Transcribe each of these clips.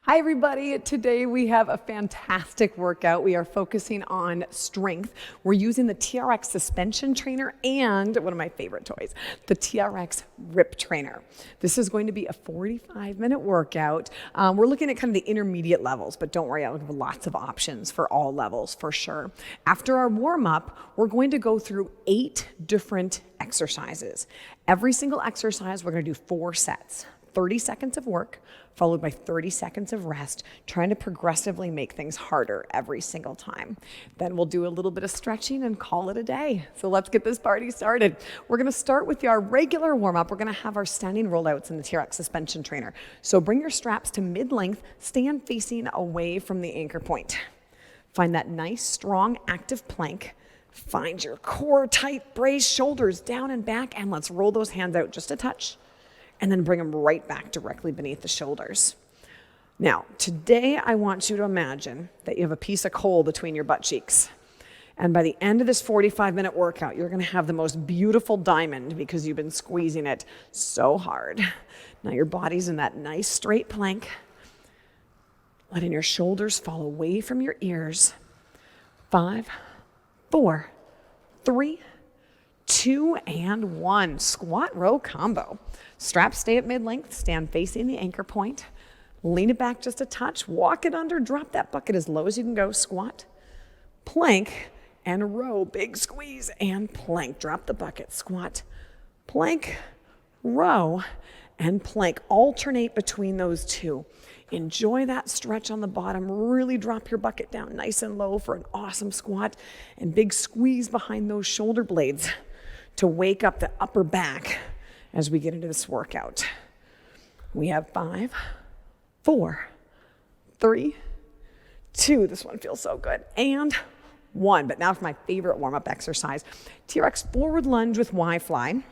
Hi everybody, today we have a fantastic workout. We are focusing on strength. We're using the TRX suspension trainer and one of my favorite toys, the TRX rip trainer. This is going to be a 45-minute workout. We're looking at kind of the intermediate levels, but don't worry, I'll give lots of options for all levels for sure. After our warm-up, we're going to go through 8 different exercises. Every single exercise, we're going to do 4 sets. 30 seconds of work, followed by 30 seconds of rest, trying to progressively make things harder every single time. Then we'll do a little bit of stretching and call it a day. So let's get this party started. We're gonna start with our regular warm-up. We're gonna have our standing rollouts in the TRX suspension trainer. So bring your straps to mid-length, stand facing away from the anchor point. Find that nice, strong, active plank. Find your core tight, brace, shoulders down and back, and let's roll those hands out just a touch, and then bring them right back directly beneath the shoulders. Now, today I want you to imagine that you have a piece of coal between your butt cheeks. And by the end of this 45-minute workout, you're gonna have the most beautiful diamond because you've been squeezing it so hard. Now your body's in that nice straight plank, letting your shoulders fall away from your ears. 5, 4, 3, 2, and 1. Squat row combo. Straps stay at mid-length, stand facing the anchor point. Lean it back just a touch, walk it under, drop that bucket as low as you can go. Squat, plank, and row. Big squeeze and plank. Drop the bucket. Squat, plank, row, and plank. Alternate between those two. Enjoy that stretch on the bottom. Really drop your bucket down nice and low for an awesome squat. And big squeeze behind those shoulder blades to wake up the upper back as we get into this workout. We have 5, 4, 3, 2, this one feels so good, and 1. But now for my favorite warm-up exercise, TRX forward lunge with Y-fly.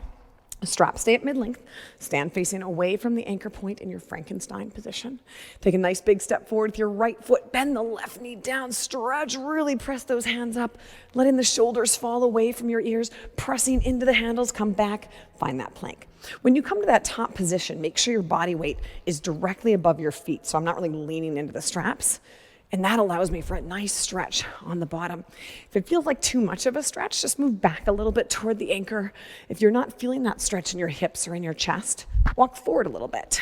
Strap stay at mid-length, stand facing away from the anchor point in your Frankenstein position. Take a nice big step forward with your right foot, bend the left knee down, stretch, really press those hands up, letting the shoulders fall away from your ears, pressing into the handles, come back, find that plank. When you come to that top position, make sure your body weight is directly above your feet, so I'm not really leaning into the straps. And that allows me for a nice stretch on the bottom. If it feels like too much of a stretch, just move back a little bit toward the anchor. If you're not feeling that stretch in your hips or in your chest, walk forward a little bit.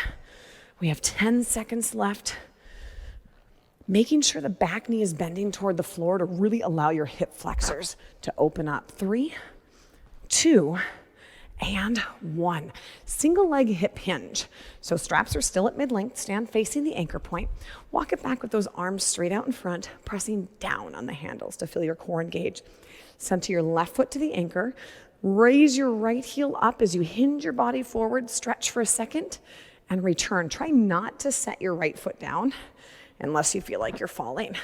We have 10 seconds left. Making sure the back knee is bending toward the floor to really allow your hip flexors to open up. 3, 2, and 1. Single leg hip hinge. So straps are still at mid-length, stand facing the anchor point. Walk it back with those arms straight out in front, pressing down on the handles to feel your core engage. Center your left foot to the anchor. Raise your right heel up as you hinge your body forward, stretch for a second, and return. Try not to set your right foot down unless you feel like you're falling.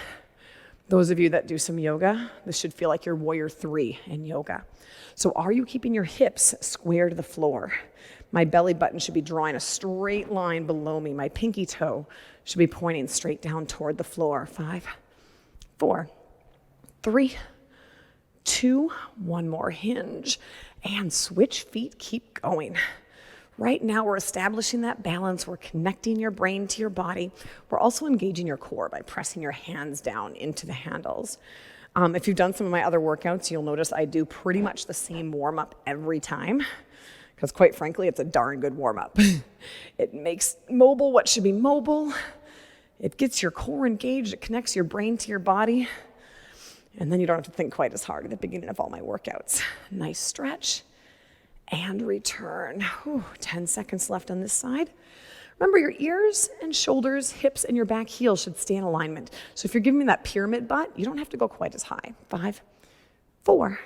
Those of you that do some yoga, this should feel like your warrior 3 in yoga. So are you keeping your hips square to the floor? My belly button should be drawing a straight line below me. My pinky toe should be pointing straight down toward the floor. 5, 4, 3, 2, 1 more hinge. And switch feet, keep going. Right now, we're establishing that balance. We're connecting your brain to your body. We're also engaging your core by pressing your hands down into the handles. If you've done some of my other workouts, you'll notice I do pretty much the same warm-up every time, because quite frankly, it's a darn good warm-up. It makes mobile what should be mobile. It gets your core engaged. It connects your brain to your body. And then you don't have to think quite as hard at the beginning of all my workouts. Nice stretch. And return. Whew, 10 seconds left on this side. Remember, your ears and shoulders, hips, and your back heel should stay in alignment. So if you're giving me that pyramid butt, you don't have to go quite as high. 5, 4,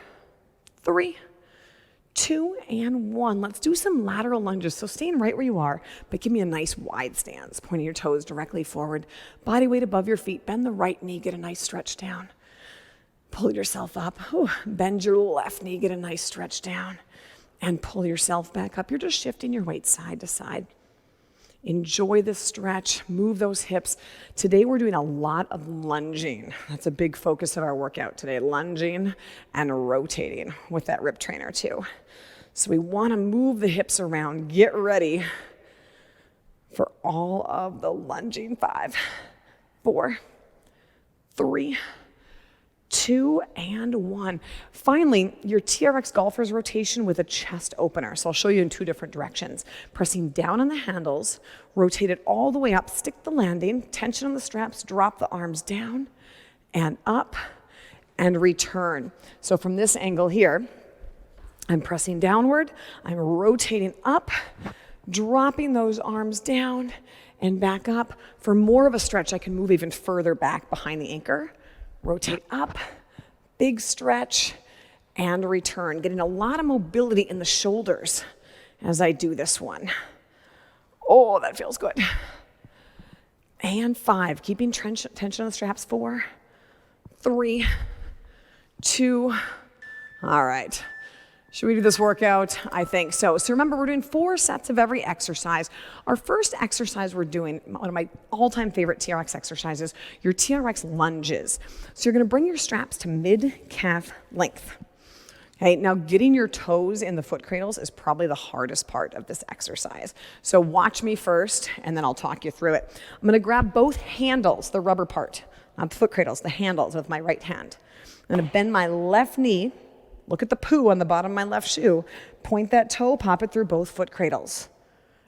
3, 2, and 1. Let's do some lateral lunges. So staying right where you are, but give me a nice wide stance, pointing your toes directly forward. Body weight above your feet. Bend the right knee, get a nice stretch down. Pull yourself up. Whew. Bend your left knee, get a nice stretch down. And pull yourself back up. You're just shifting your weight side to side. Enjoy this stretch, move those hips. Today we're doing a lot of lunging. That's a big focus of our workout today, lunging and rotating with that rip trainer too. So we want to move the hips around. Get ready for all of the lunging. 5, 4, 3, 2, and 1. Finally, your TRX golfer's rotation with a chest opener. So I'll show you in 2 different directions. Pressing down on the handles, rotate it all the way up, stick the landing, tension on the straps, drop the arms down and up and return. So from this angle here, I'm pressing downward, I'm rotating up, dropping those arms down and back up. For more of a stretch, I can move even further back behind the anchor. Rotate up, big stretch, and return. Getting a lot of mobility in the shoulders as I do this one. Oh, that feels good. And 5, keeping tension on the straps. 4, 3, 2, all right. Should we do this workout? I think so. So remember, we're doing 4 sets of every exercise. Our first exercise we're doing, one of my all-time favorite TRX exercises, your TRX lunges. So you're gonna bring your straps to mid-calf length. Okay, now getting your toes in the foot cradles is probably the hardest part of this exercise. So watch me first, and then I'll talk you through it. I'm gonna grab both handles, the rubber part, not the foot cradles, the handles with my right hand. I'm gonna bend my left knee. Look at the poo on the bottom of my left shoe. Point that toe, pop it through both foot cradles.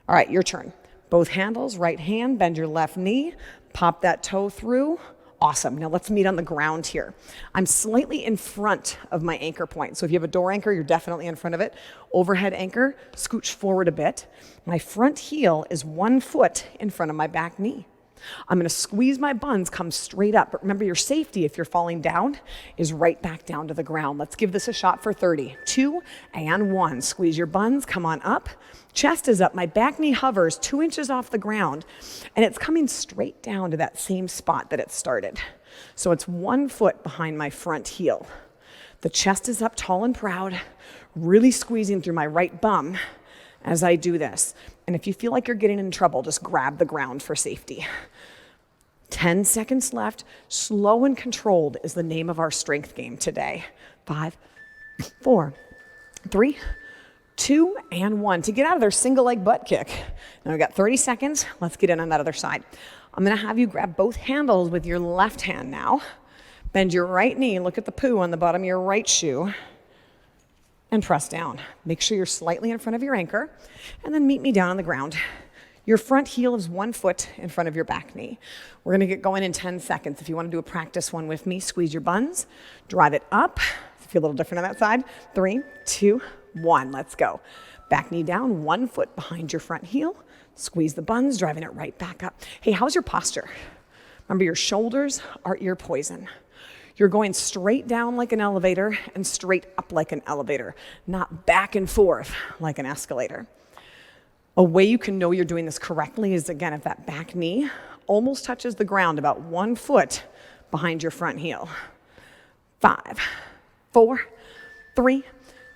All right, your turn. Both handles, right hand, bend your left knee, pop that toe through. Awesome. Now let's meet on the ground here. I'm slightly in front of my anchor point. So if you have a door anchor, you're definitely in front of it. Overhead anchor, scooch forward a bit. My front heel is 1 foot in front of my back knee. I'm gonna squeeze my buns, come straight up. But remember, your safety, if you're falling down, is right back down to the ground. Let's give this a shot for 30. 2 and 1. Squeeze your buns, come on up. Chest is up, my back knee hovers 2 inches off the ground, and it's coming straight down to that same spot that it started. So it's 1 foot behind my front heel. The chest is up tall and proud, really squeezing through my right bum as I do this. And if you feel like you're getting in trouble, just grab the ground for safety. 10 seconds left. Slow and controlled is the name of our strength game today. 5, 4, 3, 2, and 1. To get out of their single leg butt kick. Now we've got 30 seconds. Let's get in on that other side. I'm gonna have you grab both handles with your left hand now. Bend your right knee, look at the poo on the bottom of your right shoe, and press down. Make sure you're slightly in front of your anchor, and then meet me down on the ground. Your front heel is 1 foot in front of your back knee. We're gonna get going in 10 seconds. If you wanna do a practice one with me, squeeze your buns, drive it up. Feel a little different on that side. 3, 2, 1, let's go. Back knee down, 1 foot behind your front heel. Squeeze the buns, driving it right back up. Hey, how's your posture? Remember, your shoulders are ear poison. You're going straight down like an elevator and straight up like an elevator, not back and forth like an escalator. A way you can know you're doing this correctly is, again, if that back knee almost touches the ground, about 1 foot behind your front heel. 5, 4, 3,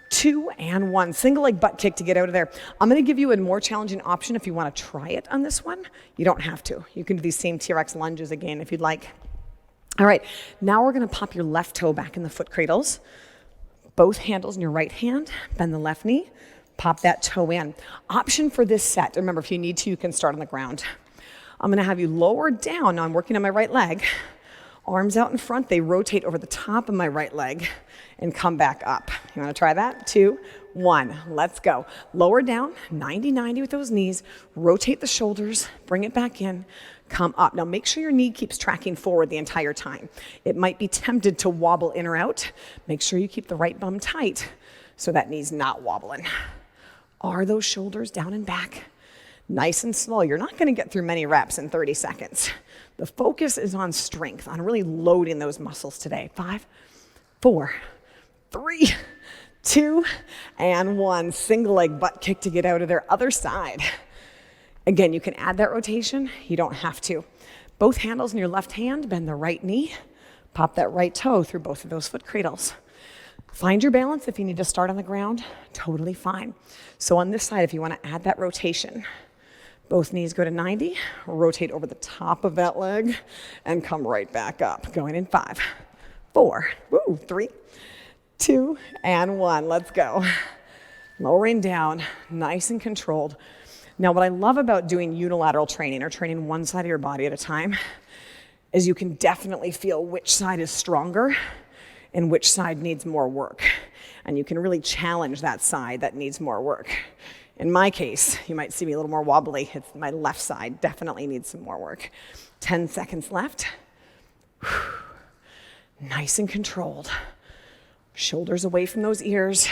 2, and 1. Single leg butt kick to get out of there. I'm gonna give you a more challenging option if you wanna try it on this one. You don't have to. You can do these same TRX lunges again if you'd like. All right, now we're gonna pop your left toe back in the foot cradles. Both handles in your right hand, bend the left knee, pop that toe in. Option for this set, remember, if you need to, you can start on the ground. I'm gonna have you lower down. Now I'm working on my right leg. Arms out in front, they rotate over the top of my right leg and come back up. You wanna try that? 2, 1, let's go. Lower down, 90-90 with those knees, rotate the shoulders, bring it back in, come up. Now make sure your knee keeps tracking forward the entire time. It might be tempted to wobble in or out. Make sure you keep the right bum tight so that knee's not wobbling. Are those shoulders down and back? Nice and slow. You're not gonna get through many reps in 30 seconds. The focus is on strength, on really loading those muscles today. 5, 4, 3, 2, and 1. Single leg butt kick to get out of their other side. Again, you can add that rotation. You don't have to. Both handles in your left hand, bend the right knee, pop that right toe through both of those foot cradles. Find your balance. If you need to start on the ground, totally fine. So on this side, if you want to add that rotation, both knees go to 90, rotate over the top of that leg, and come right back up. Going in 5, 4, 3, 2, and 1. Let's go. Lowering down, nice and controlled. Now, what I love about doing unilateral training or training one side of your body at a time is you can definitely feel which side is stronger and which side needs more work. And you can really challenge that side that needs more work. In my case, you might see me a little more wobbly. It's my left side definitely needs some more work. 10 seconds left. Nice and controlled. Shoulders away from those ears.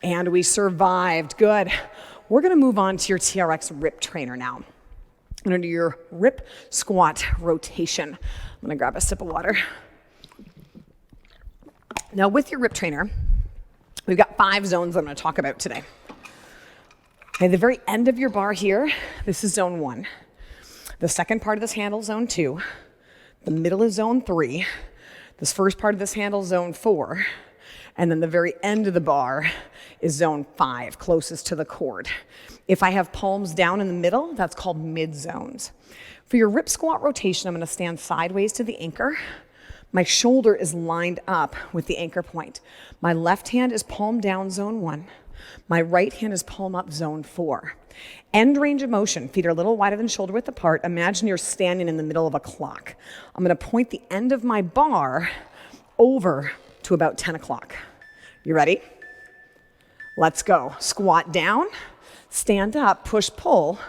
And we survived. Good. We're going to move on to your TRX rip trainer now. I'm going to do your rip squat rotation. I'm going to grab a sip of water. Now with your rip trainer, we've got 5 zones I'm going to talk about today. Okay, the very end of your bar here, this is zone 1. The second part of this handle, zone 2. The middle is zone 3. This first part of this handle, zone 4. And then the very end of the bar is zone 5, closest to the cord. If I have palms down in the middle, that's called mid zones. For your rip squat rotation, I'm going to stand sideways to the anchor. My shoulder is lined up with the anchor point. My left hand is palm down, zone 1. My right hand is palm up, zone 4. End range of motion, feet are a little wider than shoulder width apart. Imagine you're standing in the middle of a clock. I'm going to point the end of my bar over to about 10 o'clock. You ready? Let's go. Squat down, stand up, push, pull,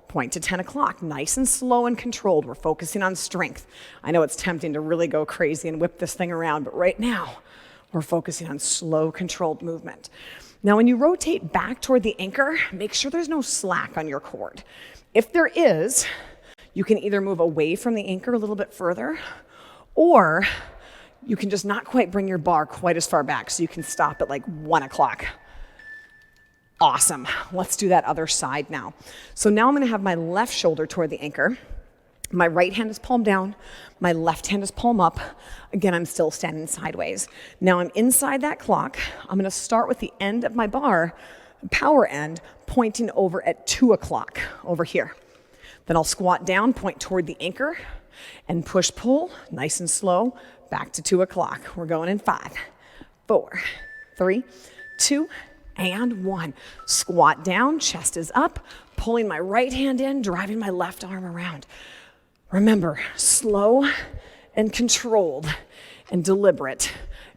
point to 10 o'clock. Nice and slow and controlled. We're focusing on strength. I know it's tempting to really go crazy and whip this thing around, but right now we're focusing on slow, controlled movement. Now, when you rotate back toward the anchor, make sure there's no slack on your cord. If there is, you can either move away from the anchor a little bit further, or you can just not quite bring your bar quite as far back, so you can stop at like 1 o'clock. Awesome. Let's do that other side now. So now I'm going to have my left shoulder toward the anchor. My right hand is palm down. My left hand is palm up. Again, I'm still standing sideways. Now I'm inside that clock. I'm going to start with the end of my bar, power end, pointing over at 2 o'clock over here. Then I'll squat down, point toward the anchor, and push pull, nice and slow, back to 2 o'clock. We're going in 5, 4, 3, 2, and 1. Squat down, chest is up, pulling my right hand in, driving my left arm around. Remember, slow and controlled and deliberate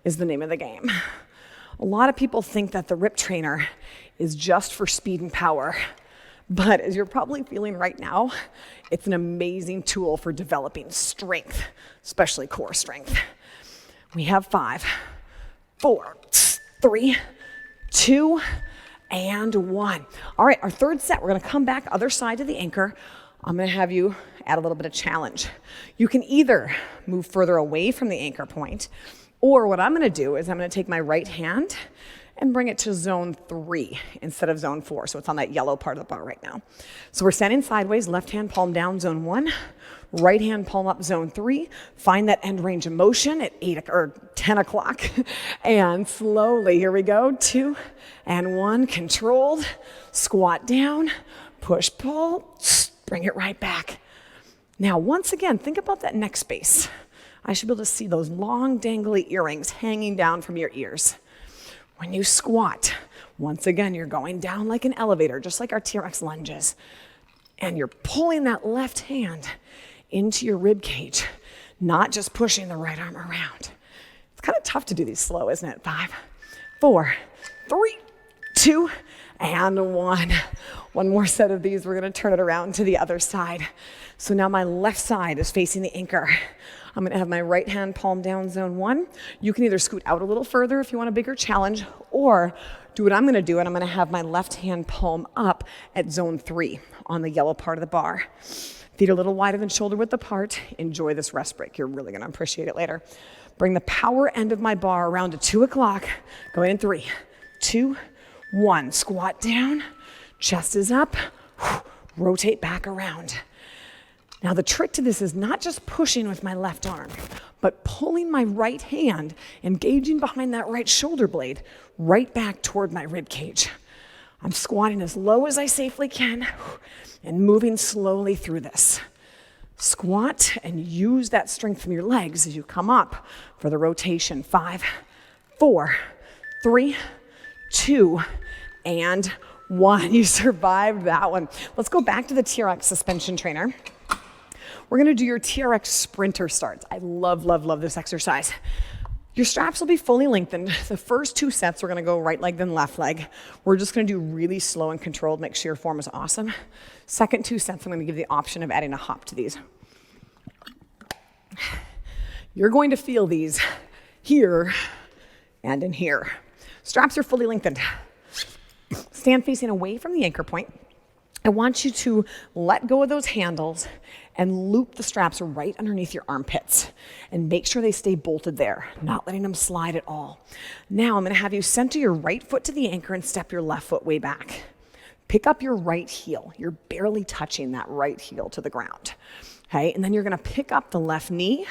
is the name of the game. A lot of people think that the rip trainer is just for speed and power, but as you're probably feeling right now, it's an amazing tool for developing strength, especially core strength. We have 5, 4, 3, 2, and 1. All right, our third set, we're going to come back other side to the anchor. I'm going to have you add a little bit of challenge. You can either move further away from the anchor point, or what I'm going to do is I'm going to take my right hand and bring it to zone 3 instead of zone 4. So it's on that yellow part of the bar right now. So we're standing sideways, left hand palm down, zone 1, right hand palm up, zone 3. Find that end range of motion at 10 o'clock. And slowly, here we go, 2 and 1, controlled. Squat down, push, pull, bring it right back. Now, once again, think about that neck space. I should be able to see those long, dangly earrings hanging down from your ears. When you squat, once again, you're going down like an elevator, just like our TRX lunges. And you're pulling that left hand into your rib cage, not just pushing the right arm around. It's kind of tough to do these slow, isn't it? 5, 4, 3, 2, and 1. One more set of these. We're going to turn it around to the other side. So now my left side is facing the anchor. I'm going to have my right hand palm down, zone 1. You can either scoot out a little further if you want a bigger challenge, or do what I'm going to do, and I'm going to have my left hand palm up at zone 3 on the yellow part of the bar. Feet a little wider than shoulder width apart. Enjoy this rest break. You're really going to appreciate it later. Bring the power end of my bar around to 2 o'clock. Going in 3, 2, 1. Squat down. Chest is up. Rotate back around. Now the trick to this is not just pushing with my left arm, but pulling my right hand, engaging behind that right shoulder blade, right back toward my rib cage. I'm squatting as low as I safely can and moving slowly through this. Squat and use that strength from your legs as you come up for the rotation. 5, 4, 3, 2, and 1. You survived that one. Let's go back to the TRX suspension trainer. We're gonna do your TRX sprinter starts. I love, love, love this exercise. Your straps will be fully lengthened. The first 2 sets, we're gonna go right leg, then left leg. We're just gonna do really slow and controlled, make sure your form is awesome. Second 2 sets, I'm gonna give the option of adding a hop to these. You're going to feel these here and in here. Straps are fully lengthened. Stand facing away from the anchor point. I want you to let go of those handles and loop the straps right underneath your armpits and make sure they stay bolted there, not letting them slide at all. Now I'm gonna have you center your right foot to the anchor and step your left foot way back. Pick up your right heel. You're barely touching that right heel to the ground. Okay, and then you're gonna pick up the left knee,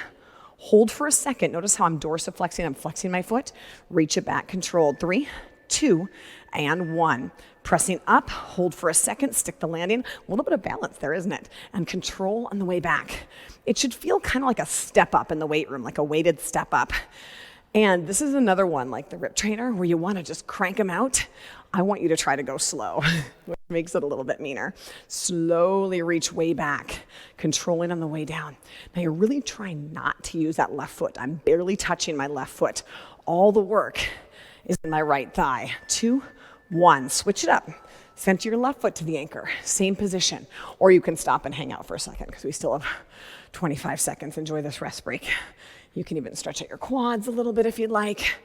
hold for a second. Notice how I'm dorsiflexing, I'm flexing my foot. Reach it back, controlled. 3, 2, and 1. Pressing up, hold for a second, stick the landing. A little bit of balance there, isn't it? And control on the way back. It should feel kind of like a step up in the weight room, like a weighted step up. And this is another one, like the rip trainer, where you want to just crank them out. I want you to try to go slow, which makes it a little bit meaner. Slowly reach way back, controlling on the way down. Now you're really trying not to use that left foot. I'm barely touching my left foot. All the work is in my right thigh. 2, 1, switch it up. Center your left foot to the anchor, same position. Or you can stop and hang out for a second because we still have 25 seconds. Enjoy this rest break. You can even stretch out your quads a little bit if you'd like.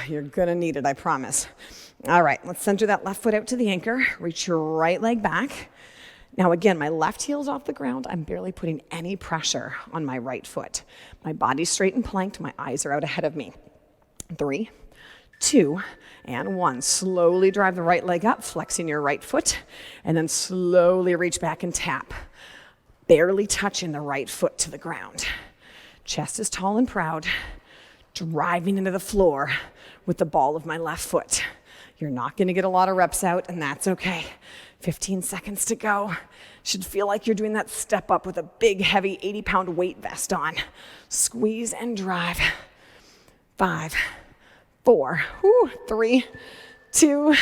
You're gonna need it, I promise. All right, let's center that left foot out to the anchor. Reach your right leg back. Now again, my left heel's off the ground. I'm barely putting any pressure on my right foot. My body's straight and planked. My eyes are out ahead of me. 3, 2, and 1. Slowly drive the right leg up, flexing your right foot, and then slowly reach back and tap. Barely touching the right foot to the ground. Chest is tall and proud, driving into the floor with the ball of my left foot. You're not gonna get a lot of reps out, and that's okay. 15 seconds to go. Should feel like you're doing that step up with a big, heavy 80-pound weight vest on. Squeeze and drive. 5, 4, 3, 2,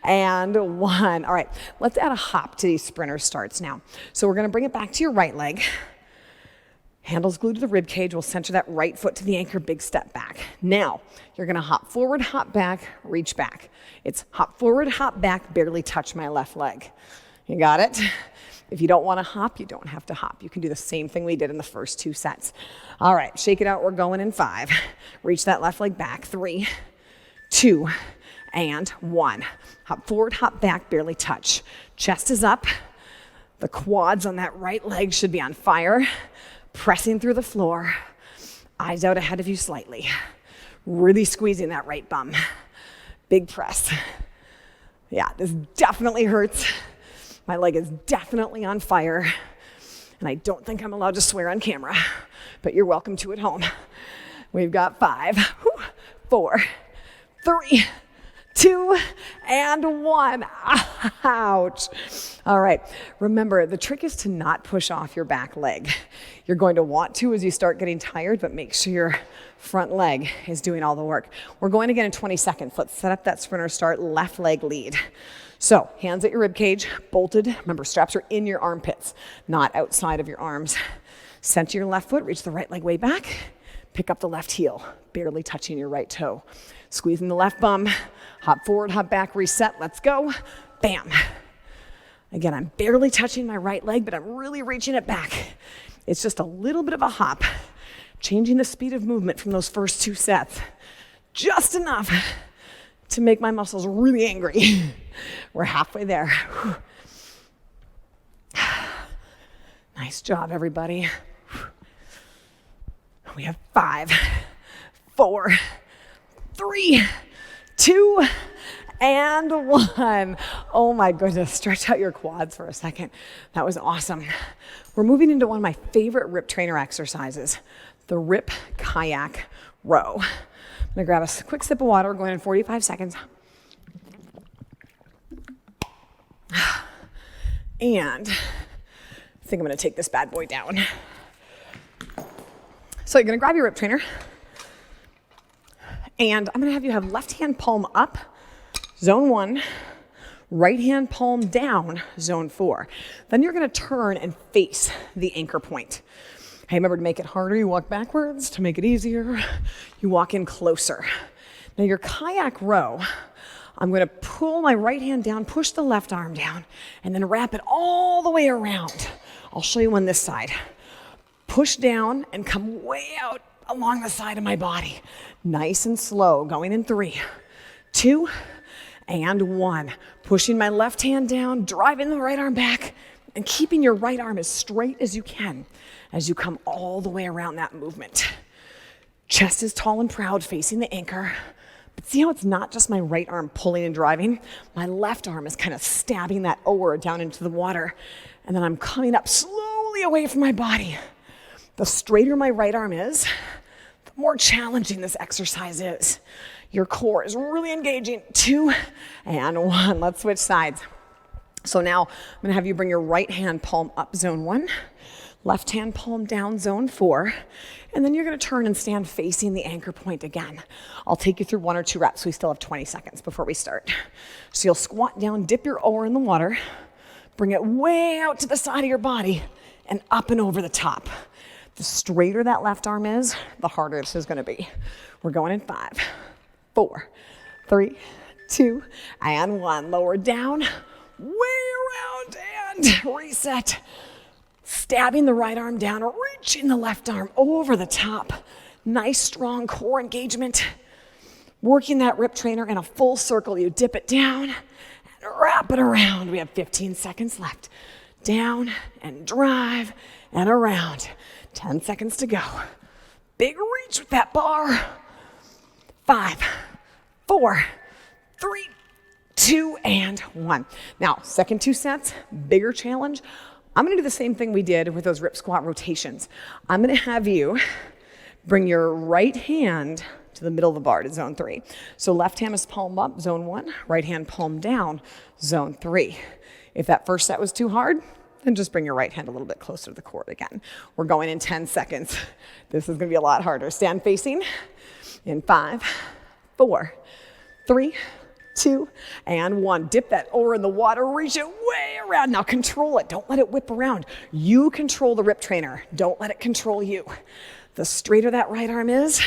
and 1. All right, let's add a hop to these sprinter starts now. So we're gonna bring it back to your right leg. Handles glued to the rib cage. We'll center that right foot to the anchor, big step back. Now, you're gonna hop forward, hop back, reach back. It's hop forward, hop back, barely touch my left leg. You got it? If you don't wanna hop, you don't have to hop. You can do the same thing we did in the first 2 sets. All right, shake it out, we're going in 5. Reach that left leg back, 3, 2, and 1. Hop forward, hop back, barely touch. Chest is up. The quads on that right leg should be on fire. Pressing through the floor, eyes out ahead of you slightly. Really squeezing that right bum. Big press. Yeah, this definitely hurts. My leg is definitely on fire. And I don't think I'm allowed to swear on camera, but you're welcome to at home. We've got 5, 4, 3, 2, and 1. Ouch. All right, remember, the trick is to not push off your back leg. You're going to want to as you start getting tired, but make sure your front leg is doing all the work. We're going again in 20 seconds. Let's set up that sprinter start, left leg lead. So, hands at your rib cage, bolted. Remember, straps are in your armpits, not outside of your arms. Center your left foot, reach the right leg way back. Pick up the left heel, barely touching your right toe. Squeezing the left bum, hop forward, hop back, reset, let's go. Bam. Again, I'm barely touching my right leg, but I'm really reaching it back. It's just a little bit of a hop, changing the speed of movement from those first 2 sets. Just enough to make my muscles really angry. We're halfway there. Nice job, everybody. We have 5, 4, 3, 2, and 1. Oh my goodness, stretch out your quads for a second. That was awesome. We're moving into one of my favorite rip trainer exercises, the rip kayak row. I'm gonna grab a quick sip of water, going in 45 seconds. And I think I'm gonna take this bad boy down. So you're gonna grab your rip trainer, and I'm gonna have you have left hand palm up, zone 1, Right hand palm down, zone 4. Then you're gonna turn and face the anchor point. Hey, remember, to make it harder, you walk backwards. To make it easier, you walk in closer. Now your kayak row, I'm gonna pull my right hand down, push the left arm down, and then wrap it all the way around. I'll show you on this side. Push down and come way out along the side of my body. Nice and slow, going in 3, 2, and 1. Pushing my left hand down, driving the right arm back, and keeping your right arm as straight as you can as you come all the way around that movement. Chest is tall and proud, facing the anchor. But see how it's not just my right arm pulling and driving? My left arm is kind of stabbing that oar down into the water, and then I'm coming up slowly away from my body. The straighter my right arm is, the more challenging this exercise is. Your core is really engaging. 2 and 1. Let's switch sides. So now I'm gonna have you bring your right hand palm up, zone 1, left hand palm down, zone 4, and then you're gonna turn and stand facing the anchor point again. I'll take you through 1 or 2 reps. We still have 20 seconds before we start. So you'll squat down, dip your oar in the water, bring it way out to the side of your body, and up and over the top. The straighter that left arm is, the harder this is gonna be. We're going in 5, 4, 3, 2, and 1. Lower down, way around, and reset. Stabbing the right arm down, reaching the left arm over the top. Nice, strong core engagement. Working that rip trainer in a full circle. You dip it down and wrap it around. We have 15 seconds left. Down and drive and around. 10 seconds to go. Big reach with that bar. 5, 4, 3, 2, and 1. Now, second 2 sets, bigger challenge. I'm gonna do the same thing we did with those rip squat rotations. I'm gonna have you bring your right hand to the middle of the bar to zone 3. So left hand is palm up, zone 1, right hand palm down, zone 3. If that first set was too hard, then just bring your right hand a little bit closer to the core again. We're going in 10 seconds. This is gonna be a lot harder. Stand facing in 5, 4, 3, 2, and 1. Dip that oar in the water, reach it way around. Now control it, don't let it whip around. You control the rip trainer, don't let it control you. The straighter that right arm is,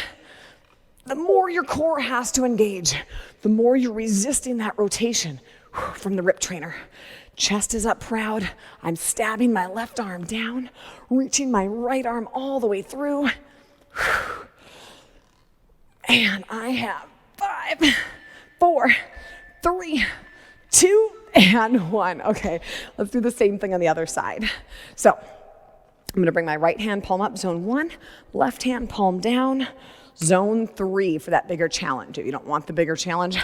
the more your core has to engage, the more you're resisting that rotation from the rip trainer. Chest is up proud. I'm stabbing my left arm down, reaching my right arm all the way through. And I have 5, 4, 3, 2, and 1. Okay, let's do the same thing on the other side. So I'm gonna bring my right hand palm up, zone 1, left hand palm down, zone 3 for that bigger challenge. If you don't want the bigger challenge,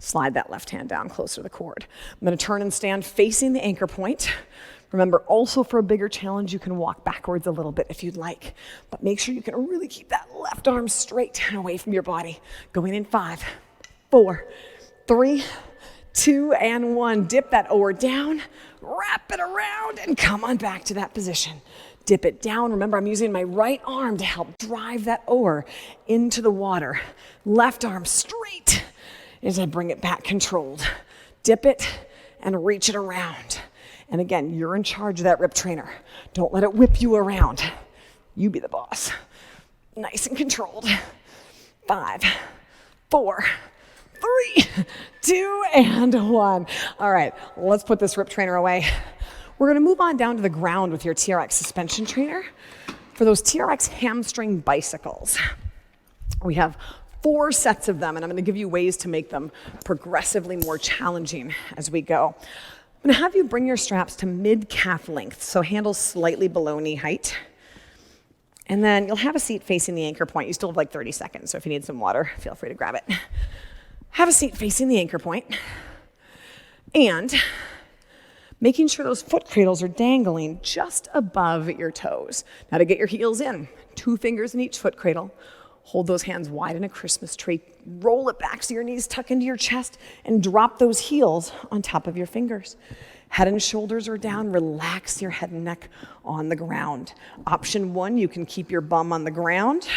slide that left hand down closer to the cord. I'm gonna turn and stand facing the anchor point. Remember, also for a bigger challenge, you can walk backwards a little bit if you'd like, but make sure you can really keep that left arm straight and away from your body. Going in 5, 4, 3, 2, and 1. Dip that oar down, wrap it around, and come on back to that position. Dip it down. Remember, I'm using my right arm to help drive that oar into the water. Left arm straight as I bring it back controlled. Dip it and reach it around. And again, you're in charge of that rip trainer. Don't let it whip you around. You be the boss. Nice and controlled. 5, 4, 3, 2, and 1. All right, let's put this rip trainer away. We're gonna move on down to the ground with your TRX suspension trainer. For those TRX hamstring bicycles, we have 4 sets of them, and I'm gonna give you ways to make them progressively more challenging as we go. I'm gonna have you bring your straps to mid-calf length, so handles slightly below knee height. And then you'll have a seat facing the anchor point. You still have like 30 seconds, so if you need some water, feel free to grab it. Have a seat facing the anchor point. And making sure those foot cradles are dangling just above your toes. Now to get your heels in, 2 fingers in each foot cradle. Hold those hands wide in a Christmas tree. Roll it back so your knees tuck into your chest and drop those heels on top of your fingers. Head and shoulders are down. Relax your head and neck on the ground. Option 1, you can keep your bum on the ground,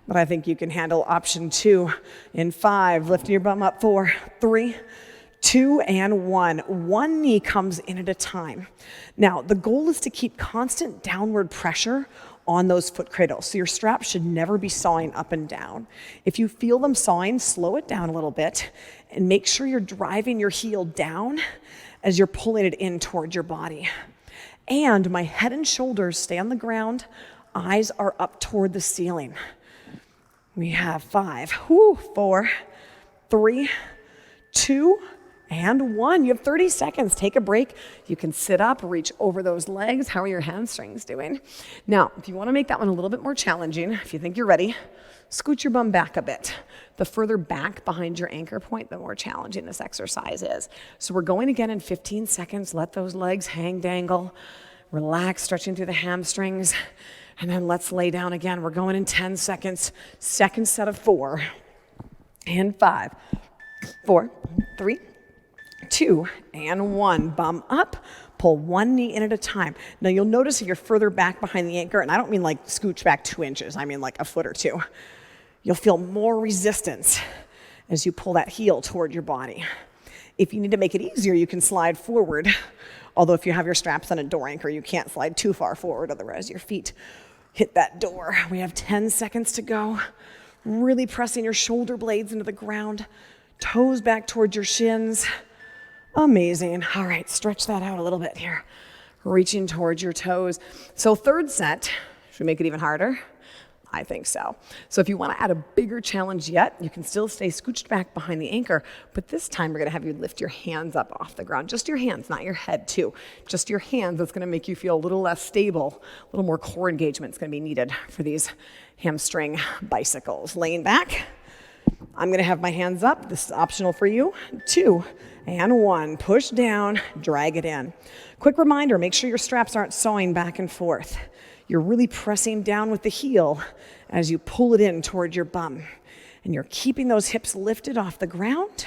but I think you can handle option 2 in 5. Lifting your bum up, 4, 3, 2, and 1. One knee comes in at a time. Now, the goal is to keep constant downward pressure on those foot cradles. So your straps should never be sawing up and down. If you feel them sawing, slow it down a little bit and make sure you're driving your heel down as you're pulling it in towards your body. And my head and shoulders stay on the ground. Eyes are up toward the ceiling. We have 5, 4, 3, 2, and 1. You have 30 seconds. Take a break. You can sit up, reach over those legs. How are your hamstrings doing? Now, if you want to make that one a little bit more challenging, if you think you're ready, scoot your bum back a bit. The further back behind your anchor point, the more challenging this exercise is. So we're going again in 15 seconds. Let those legs hang, dangle. Relax, stretching through the hamstrings. And then let's lay down again. We're going in 10 seconds. Second set of 4. And 5, 4, 3, 2, and 1. Bum up. Pull one knee in at a time. Now you'll notice if you're further back behind the anchor, and I don't mean like scooch back 2 inches, I mean like a foot or 2. You'll feel more resistance as you pull that heel toward your body. If you need to make it easier, you can slide forward. Although if you have your straps on a door anchor, you can't slide too far forward, otherwise your feet hit that door. We have 10 seconds to go. Really pressing your shoulder blades into the ground, toes back towards your shins. Amazing. All right, stretch that out a little bit here. Reaching towards your toes. So third set, should we make it even harder? I think so. So if you want to add a bigger challenge yet, you can still stay scooched back behind the anchor, but this time we're going to have you lift your hands up off the ground. Just your hands, not your head too. Just your hands. That's going to make you feel a little less stable. A little more core engagement is going to be needed for these hamstring bicycles. Laying back. I'm going to have my hands up. This is optional for you. 2, and 1. Push down, drag it in. Quick reminder, make sure your straps aren't sawing back and forth. You're really pressing down with the heel as you pull it in toward your bum. And you're keeping those hips lifted off the ground.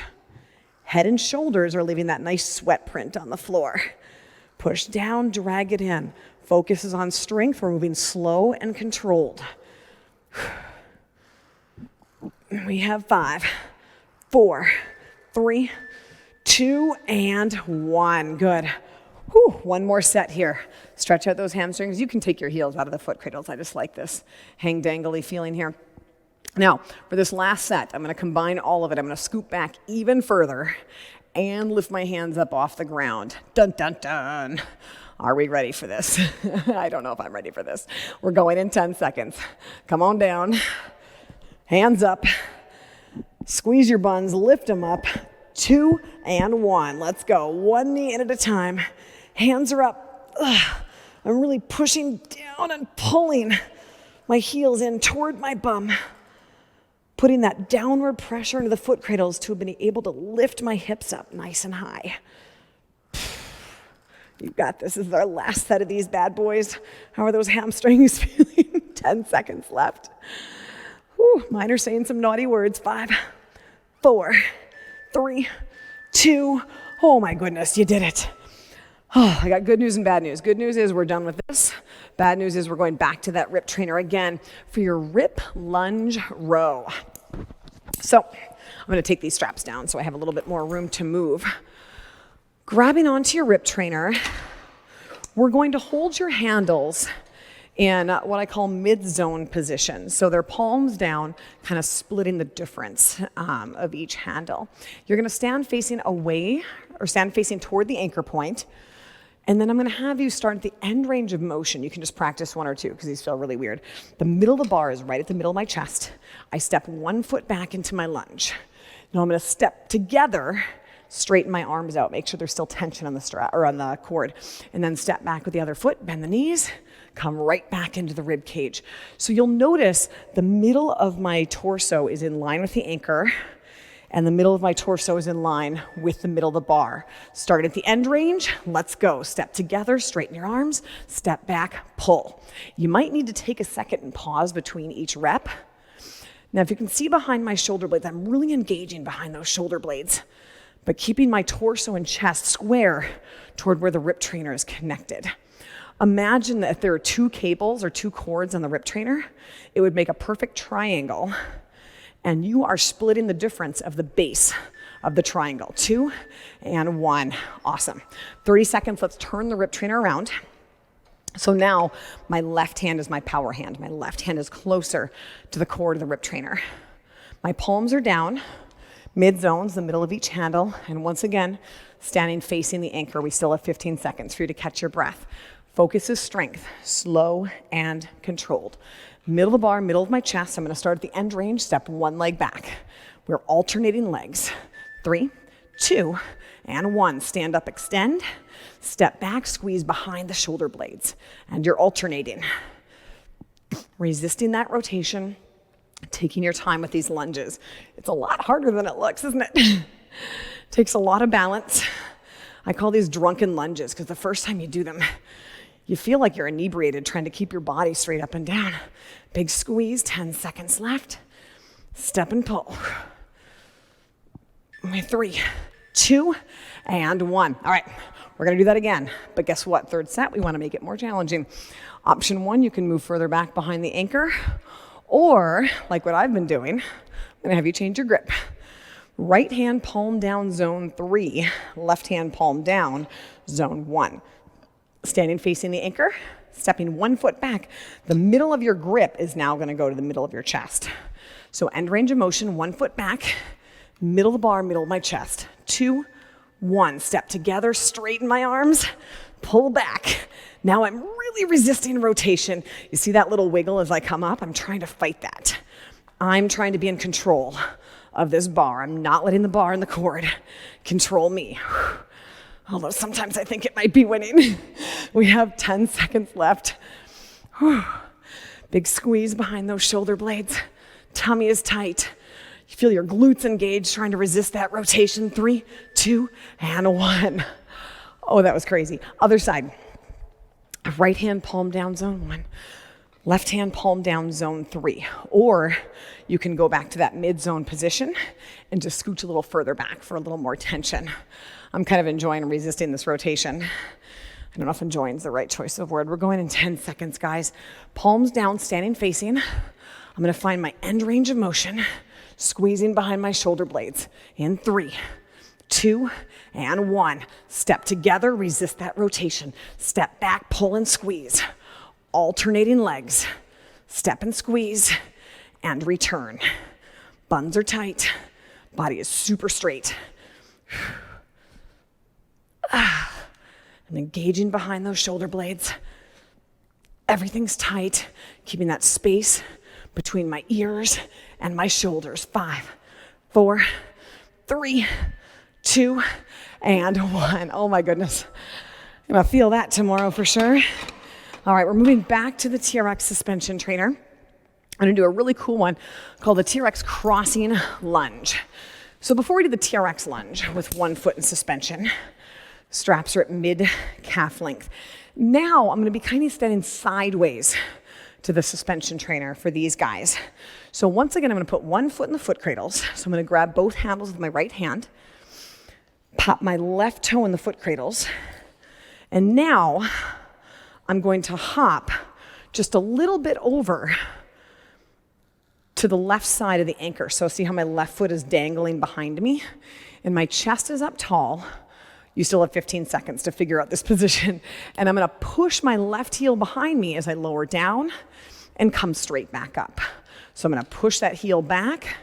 Head and shoulders are leaving that nice sweat print on the floor. Push down, drag it in. Focus is on strength. We're moving slow and controlled. We have 5, 4, 3, 2, and 1. Good. Whew, one more set here. Stretch out those hamstrings. You can take your heels out of the foot cradles. I just like this hang dangly feeling here. Now, for this last set, I'm going to combine all of it. I'm going to scoop back even further and lift my hands up off the ground. Dun, dun, dun. Are we ready for this? I don't know if I'm ready for this. We're going in 10 seconds. Come on down. Hands up. Squeeze your buns. Lift them up. 2, and 1. Let's go. One knee in at a time. Hands are up. Ugh. I'm really pushing down and pulling my heels in toward my bum, putting that downward pressure into the foot cradles to have been able to lift my hips up nice and high. You got this. This is our last set of these bad boys. How are those hamstrings feeling? 10 seconds left. Whew, mine are saying some naughty words. 5, 4, 3, 2. Oh my goodness, you did it. Oh, I got good news and bad news. Good news is we're done with this. Bad news is we're going back to that rip trainer again for your rip lunge row. So I'm going to take these straps down so I have a little bit more room to move. Grabbing onto your rip trainer, we're going to hold your handles in what I call mid-zone position. So they're palms down, kind of splitting the difference of each handle. You're going to stand facing away or stand facing toward the anchor point. And then I'm going to have you start at the end range of motion. You can just practice 1 or 2 because these feel really weird. The middle of the bar is right at the middle of my chest. I step 1 foot back into my lunge. Now I'm going to step together, straighten my arms out, make sure there's still tension on the strap or on the cord, and then step back with the other foot, bend the knees, come right back into the rib cage. So you'll notice the middle of my torso is in line with the anchor, and the middle of my torso is in line with the middle of the bar. Start at the end range, let's go. Step together, straighten your arms, step back, pull. You might need to take a second and pause between each rep. Now, if you can see behind my shoulder blades, I'm really engaging behind those shoulder blades, but keeping my torso and chest square toward where the rip trainer is connected. Imagine that if there are 2 cables or 2 cords on the rip trainer, it would make a perfect triangle, and you are splitting the difference of the base of the triangle. 2 and 1. Awesome. 30 seconds. Let's turn the rip trainer around. So now my left hand is my power hand. My left hand is closer to the core of the rip trainer. My palms are down, mid zones, the middle of each handle. And once again, standing facing the anchor. We still have 15 seconds for you to catch your breath. Focus is strength, slow and controlled. Middle of the bar, middle of my chest. I'm going to start at the end range, step one leg back. We're alternating legs. 3, 2, and 1. Stand up, extend. Step back, squeeze behind the shoulder blades. And you're alternating. Resisting that rotation, taking your time with these lunges. It's a lot harder than it looks, isn't it? Takes a lot of balance. I call these drunken lunges because the first time you do them, you feel like you're inebriated trying to keep your body straight up and down. Big squeeze, 10 seconds left. Step and pull. 3, 2, and 1. All right, we're gonna do that again. But guess what? Third set, we wanna make it more challenging. Option 1, you can move further back behind the anchor, or like what I've been doing, I'm gonna have you change your grip. Right hand palm down, zone 3. Left hand palm down, zone 1. Standing facing the anchor, stepping 1 foot back. The middle of your grip is now gonna go to the middle of your chest. So end range of motion, 1 foot back, middle of the bar, middle of my chest. 2, 1. Step together, straighten my arms, pull back. Now I'm really resisting rotation. You see that little wiggle as I come up? I'm trying to fight that. I'm trying to be in control of this bar. I'm not letting the bar and the cord control me. Although sometimes I think it might be winning. We have 10 seconds left. Big squeeze behind those shoulder blades. Tummy is tight. You feel your glutes engaged, trying to resist that rotation. 3, 2, and 1. Oh, that was crazy. Other side. Right hand palm down, zone 1. Left hand palm down, zone 3. Or you can go back to that mid-zone position and just scooch a little further back for a little more tension. I'm kind of enjoying resisting this rotation. I don't know if enjoying is the right choice of word. We're going in 10 seconds, guys. Palms down, standing facing. I'm gonna find my end range of motion, squeezing behind my shoulder blades. In 3, 2, and 1. Step together, resist that rotation. Step back, pull and squeeze. Alternating legs. Step and squeeze, and return. Buns are tight. Body is super straight. I'm engaging behind those shoulder blades. Everything's tight, keeping that space between my ears and my shoulders. 5, 4, 3, 2, and 1. Oh my goodness. I'm gonna feel that tomorrow for sure. All right, we're moving back to the TRX suspension trainer. I'm gonna do a really cool one called the TRX crossing lunge. So before we do the TRX lunge with 1 foot in suspension, straps are at mid-calf length. Now I'm gonna be kind of standing sideways to the suspension trainer for these guys. So once again, I'm gonna put 1 foot in the foot cradles. So I'm gonna grab both handles with my right hand, pop my left toe in the foot cradles, and now I'm going to hop just a little bit over to the left side of the anchor. So see how my left foot is dangling behind me and my chest is up tall. You still have 15 seconds to figure out this position. And I'm gonna push my left heel behind me as I lower down and come straight back up. So I'm gonna push that heel back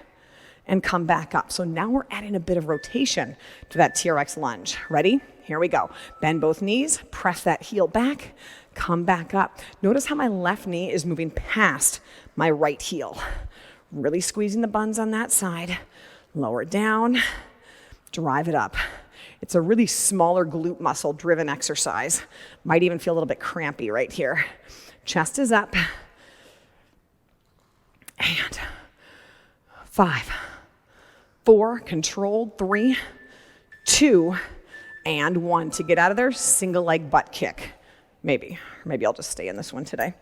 and come back up. So now we're adding a bit of rotation to that TRX lunge. Ready? Here we go. Bend both knees, press that heel back, come back up. Notice how my left knee is moving past my right heel. Really squeezing the buns on that side. Lower down, drive it up. It's a really smaller glute muscle driven exercise. Might even feel a little bit crampy right here. Chest is up. And 5, 4, controlled, 3, 2, and 1. To get out of there, single leg butt kick. Maybe I'll just stay in this one today.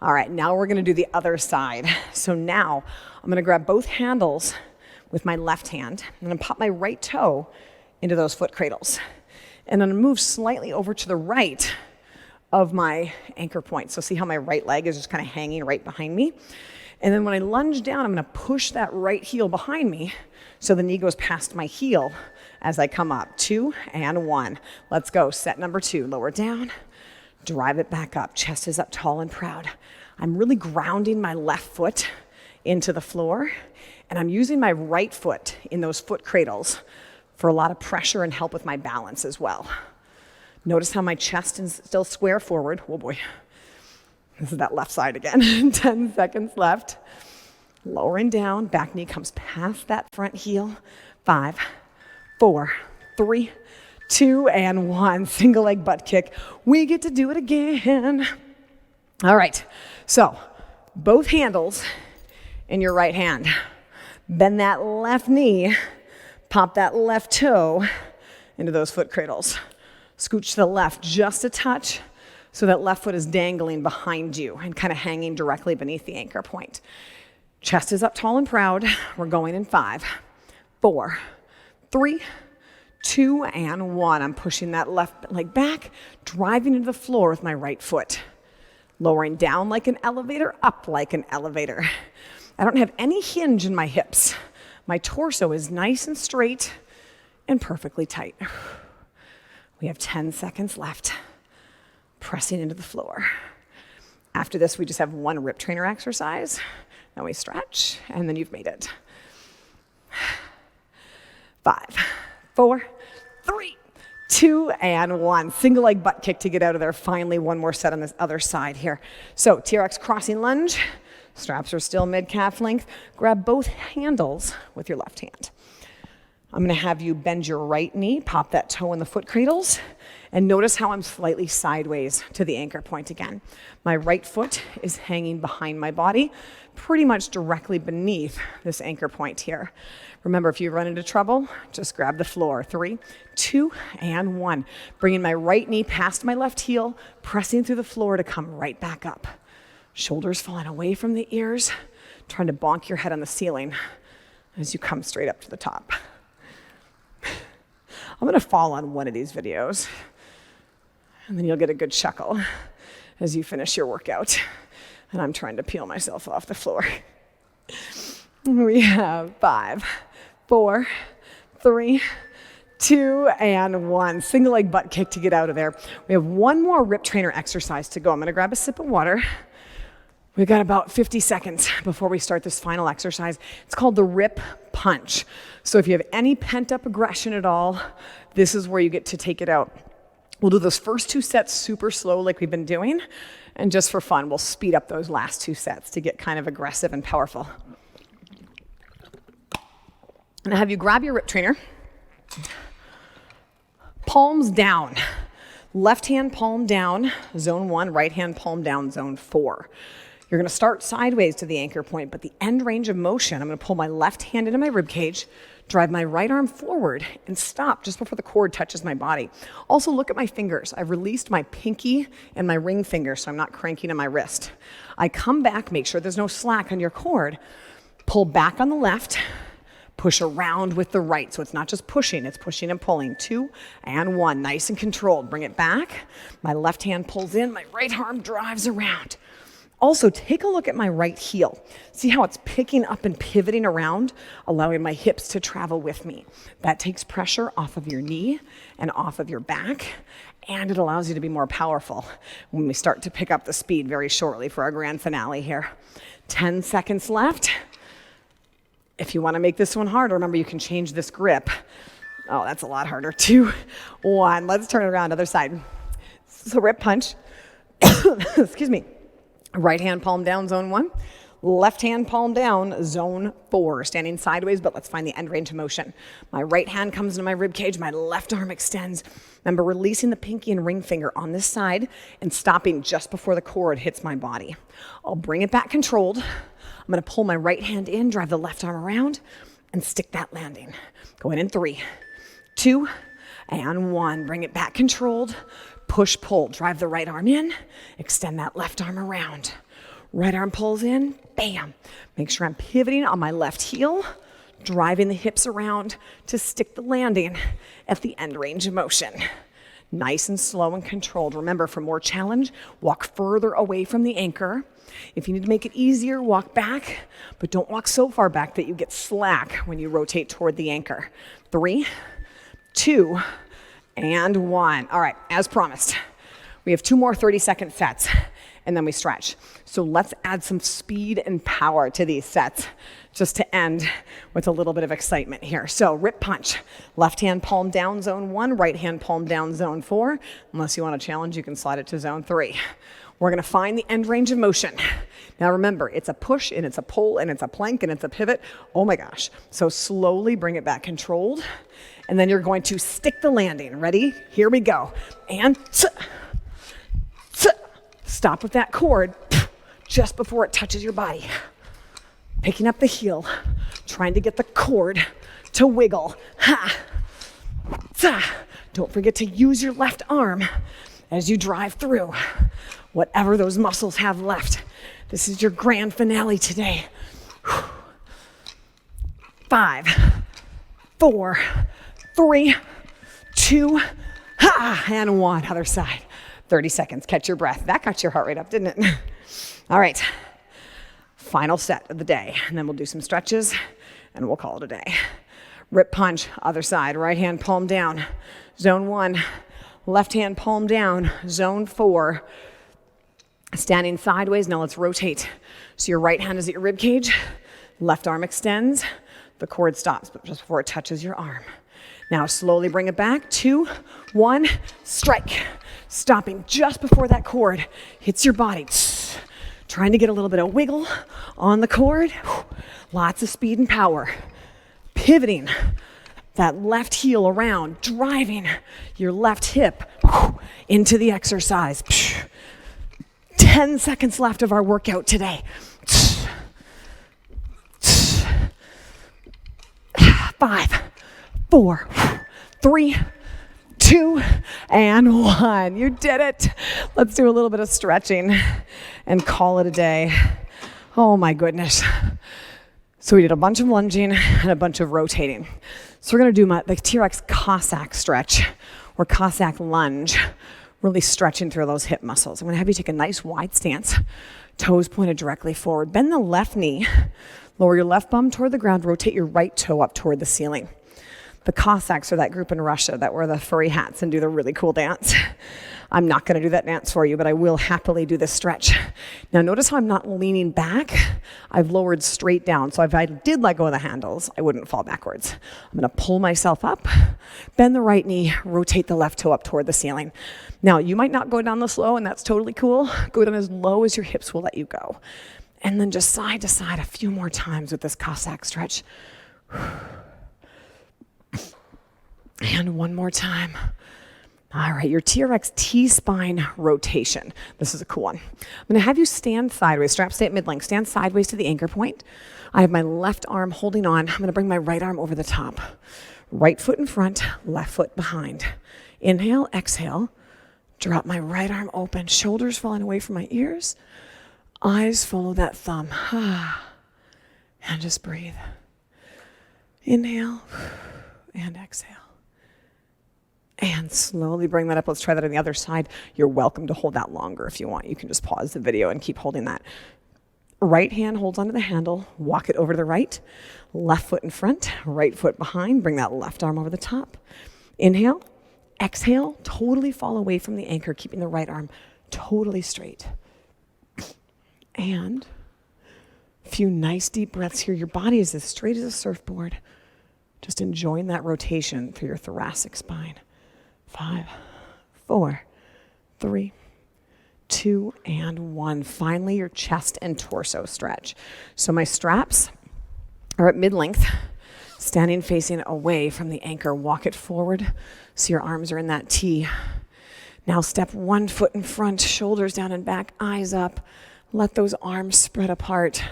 All right, now we're gonna do the other side. So now I'm gonna grab both handles with my left hand. I'm gonna pop my right toe into those foot cradles. And I'm gonna move slightly over to the right of my anchor point. So see how my right leg is just kind of hanging right behind me? And then when I lunge down, I'm gonna push that right heel behind me so the knee goes past my heel as I come up. 2 and 1. Let's go. Set number 2. Lower down, drive it back up. Chest is up tall and proud. I'm really grounding my left foot into the floor, and I'm using my right foot in those foot cradles for a lot of pressure and help with my balance as well. Notice how my chest is still square forward. Oh boy. This is that left side again. 10 seconds left. Lowering down, back knee comes past that front heel. 5, 4, 3, 2, and 1. Single leg butt kick. We get to do it again. All right, so both handles in your right hand. Bend that left knee, pop that left toe into those foot cradles. Scooch to the left just a touch so that left foot is dangling behind you and kind of hanging directly beneath the anchor point. Chest is up tall and proud. We're going in 5, 4, 3, 2, and 1. I'm pushing that left leg back, driving into the floor with my right foot. Lowering down like an elevator, up like an elevator. I don't have any hinge in my hips. My torso is nice and straight and perfectly tight. We have 10 seconds left. Pressing into the floor. After this, we just have one rip trainer exercise. Then we stretch, and then you've made it. 5, 4, 3, 2, and 1. Single leg butt kick to get out of there. Finally, one more set on this other side here. So TRX crossing lunge. Straps are still mid-calf length. Grab both handles with your left hand. I'm gonna have you bend your right knee, pop that toe in the foot cradles, and notice how I'm slightly sideways to the anchor point again. My right foot is hanging behind my body, pretty much directly beneath this anchor point here. Remember, if you run into trouble, just grab the floor. 3, 2, and 1. Bringing my right knee past my left heel, pressing through the floor to come right back up. Shoulders falling away from the ears, trying to bonk your head on the ceiling as you come straight up to the top. I'm gonna fall on one of these videos, and then you'll get a good chuckle as you finish your workout. And I'm trying to peel myself off the floor. We have 5, 4, 3, 2, and 1. Single leg butt kick to get out of there. We have one more rip trainer exercise to go. I'm gonna grab a sip of water. We've got about 50 seconds before we start this final exercise. It's called the rip punch. So if you have any pent up aggression at all, this is where you get to take it out. We'll do those first 2 sets super slow like we've been doing. And just for fun, we'll speed up those last 2 sets to get kind of aggressive and powerful. And I'll have you grab your rip trainer. Palms down. Left hand palm down, zone 1. Right hand palm down, zone 4. You're gonna start sideways to the anchor point, but the end range of motion, I'm gonna pull my left hand into my rib cage, drive my right arm forward, and stop just before the cord touches my body. Also, look at my fingers. I've released my pinky and my ring finger, so I'm not cranking on my wrist. I come back, make sure there's no slack on your cord, pull back on the left, push around with the right. So it's not just pushing, it's pushing and pulling. 2 and 1, nice and controlled. Bring it back. My left hand pulls in, my right arm drives around. Also, take a look at my right heel. See how it's picking up and pivoting around, allowing my hips to travel with me. That takes pressure off of your knee and off of your back, and it allows you to be more powerful when we start to pick up the speed very shortly for our grand finale here. 10 seconds left. If you want to make this one harder, remember you can change this grip. Oh, that's a lot harder. 2, 1. Let's turn it around, other side. So rip punch. Excuse me. Right hand palm down, zone 1. Left hand palm down, zone 4. Standing sideways, but let's find the end range of motion. My right hand comes into my rib cage, my left arm extends. Remember, releasing the pinky and ring finger on this side and stopping just before the cord hits my body. I'll bring it back controlled. I'm gonna pull my right hand in, drive the left arm around, and stick that landing. Going in 3, 2, and 1. Bring it back controlled. Push, pull, drive the right arm in, extend that left arm around. Right arm pulls in, bam. Make sure I'm pivoting on my left heel, driving the hips around to stick the landing at the end range of motion. nice and slow and controlled. Remember, for more challenge, walk further away from the anchor. If you need to make it easier, walk back, but don't walk so far back that you get slack when you rotate toward the anchor. 3, 2, and 1. All right, as promised, we have 2 more 30-second sets, and then we stretch. So let's add some speed and power to these sets, just to end with a little bit of excitement here. So rip punch, left hand palm down, zone 1, right hand palm down, zone 4. Unless you want to challenge, you can slide it to zone 3. We're gonna find the end range of motion. Now remember, it's a push and it's a pull and it's a plank and it's a pivot. Oh my gosh. So slowly bring it back controlled. And then you're going to stick the landing. Ready? Here we go. And stop with that cord just before it touches your body. Picking up the heel, trying to get the cord to wiggle. Ha. Don't forget to use your left arm as you drive through whatever those muscles have left. This is your grand finale today. 5, 4, 3, 2, and 1. Other side. 30 seconds. Catch your breath. That got your heart rate up, didn't it? All right. Final set of the day. And then we'll do some stretches and we'll call it a day. Rip punch, other side. Right hand palm down. Zone 1. Left hand palm down. Zone 4. Standing sideways. Now let's rotate. So your right hand is at your rib cage. Left arm extends. The cord stops, but just before it touches your arm. Now slowly bring it back. 2, 1, strike. Stopping just before that cord hits your body. Trying to get a little bit of wiggle on the cord. Lots of speed and power. Pivoting that left heel around, driving your left hip into the exercise. 10 seconds left of our workout today. 5, 4, 3, 2, and 1. You did it. Let's do a little bit of stretching and call it a day. Oh my goodness. So we did a bunch of lunging and a bunch of rotating. So we're gonna do the TRX Cossack stretch or Cossack lunge, really stretching through those hip muscles. I'm gonna have you take a nice wide stance, toes pointed directly forward. Bend the left knee, lower your left bum toward the ground, rotate your right toe up toward the ceiling. The Cossacks are that group in Russia that wear the furry hats and do the really cool dance. I'm not gonna do that dance for you, but I will happily do this stretch. Now notice how I'm not leaning back. I've lowered straight down. So if I did let go of the handles, I wouldn't fall backwards. I'm gonna pull myself up, bend the right knee, rotate the left toe up toward the ceiling. Now you might not go down this low and that's totally cool. Go down as low as your hips will let you go. And then just side to side a few more times with this Cossack stretch. And one more time. All right, your TRX T-spine rotation. This is a cool one. I'm gonna have you stand sideways, straps stay at mid-length, stand sideways to the anchor point. I have my left arm holding on. I'm gonna bring my right arm over the top. Right foot in front, left foot behind. Inhale, exhale. Drop my right arm open, shoulders falling away from my ears. Eyes follow that thumb. And just breathe. Inhale and exhale. And slowly bring that up. Let's try that on the other side. You're welcome to hold that longer if you want. You can just pause the video and keep holding that. Right hand holds onto the handle. Walk it over to the right. Left foot in front, right foot behind. Bring that left arm over the top. Inhale, exhale. Totally fall away from the anchor, keeping the right arm totally straight. And a few nice deep breaths here. Your body is as straight as a surfboard. Just enjoying that rotation through your thoracic spine. 5, 4, 3, 2, and 1. Finally, your chest and torso stretch. So my straps are at mid-length, standing facing away from the anchor. Walk it forward so your arms are in that T. Now step one foot in front, shoulders down and back, eyes up. Let those arms spread apart.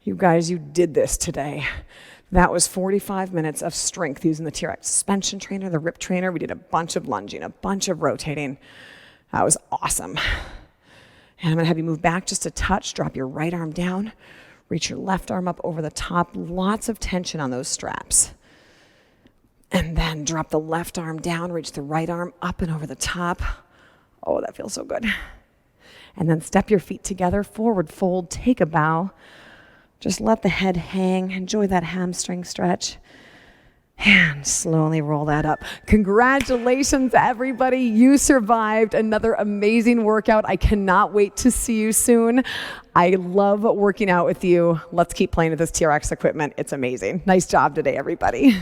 You guys, you did this today. That was 45 minutes of strength using the TRX suspension trainer, the rip trainer. We did a bunch of lunging, a bunch of rotating. That was awesome. And I'm gonna have you move back just a touch, drop your right arm down, reach your left arm up over the top. Lots of tension on those straps. And then drop the left arm down, reach the right arm up and over the top. Oh, that feels so good. And then step your feet together, forward fold, take a bow. Just let the head hang, enjoy that hamstring stretch. And slowly roll that up. Congratulations, everybody. You survived another amazing workout. I cannot wait to see you soon. I love working out with you. Let's keep playing with this TRX equipment. It's amazing. Nice job today, everybody.